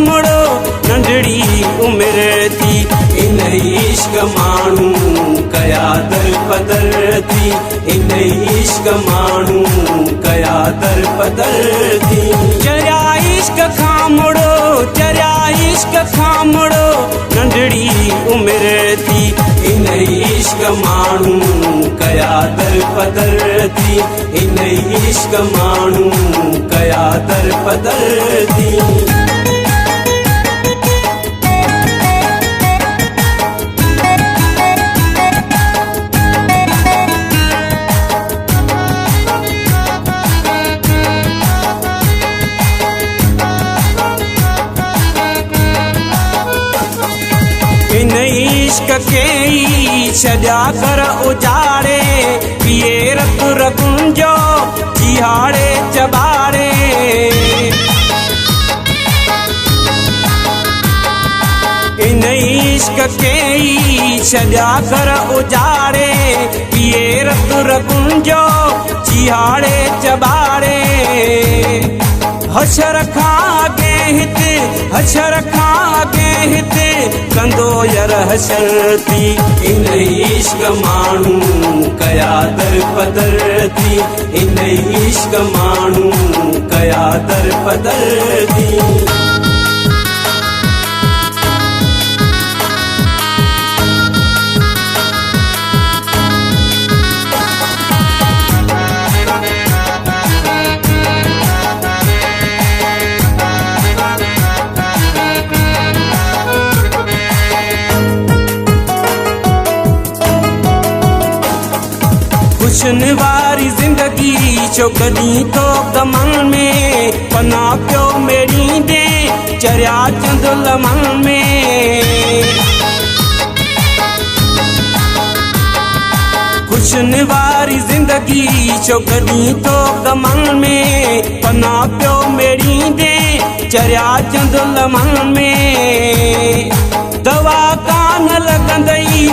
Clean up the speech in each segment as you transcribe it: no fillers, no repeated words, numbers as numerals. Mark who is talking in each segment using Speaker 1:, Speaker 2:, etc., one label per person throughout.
Speaker 1: खामड़ो नंढड़ी उम्र थी इन इश्क मानू कया दर पदर थी इन इश्क मानू कया दर पदर थी चरिया इश्क खामड़ो नंढड़ी उम्र थी इन इश्क मानू कया दर पदर थी इन इश्क मानू कया दर पदर थी इन इश्क के सजा कर उजाड़े पिए रत रकुंजो जिहाड़े चबाड़े इन इश्क के सजा कर उजाड़े पिए रत रकुंजो जिहाड़े चबाड़े हशर खागे हिते कंदो यर हशरती इन इश्क मानू कया दर पदर थी इन इश्क मानू कया दर पदर थी खुशन वारी जिंदगी जो कदी तो दमन में पना पियो मेरी दे चरिया चंद लमन में खुशन वारी जिंदगी जो कदी तो दमन में पना पियो मेरी दे चरिया चंद लमन में दवा कान लगंदई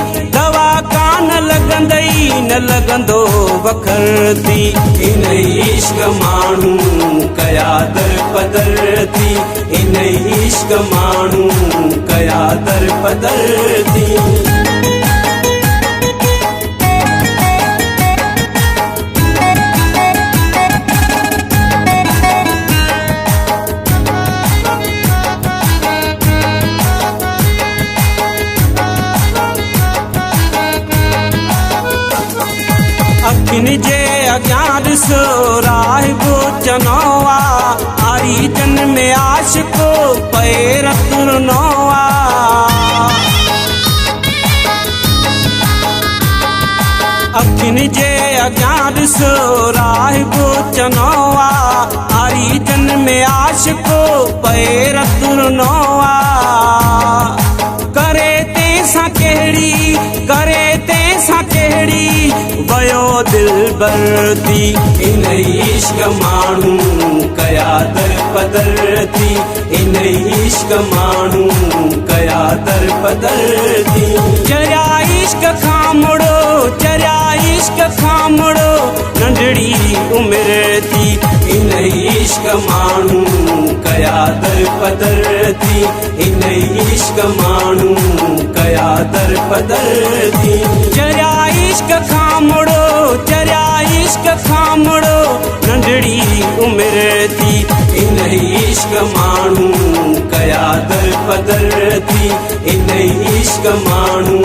Speaker 1: न लगंदो वखरती इन इश्क मानू कया दर पदर थी इन इश्क मानू कया दर पदर थी अखिन जे अज्ञान सो राहिबो चनोवा आरी जन में आशिको पैर तुरनोवा अखिन जे अज्ञान सो राहिबो चनोवा आरी जन में आशिको पैर तुरनोवा करे तेसा केड़ी वयो दिल बरती इन इश्क मानू कया दर पदर थी इन इश्क मानू कया दर पदर थी चरिया इश्क खामड़ो नंढड़ी उम्र थी इन इश्क मानू कया दर पदर थी इन इश्क मानू कया दर पदर थी चरिया इश्क खामड़ो नंढड़ी उम्र थी इन इश्क मानू कया दर पदर थी इन इश्क मानू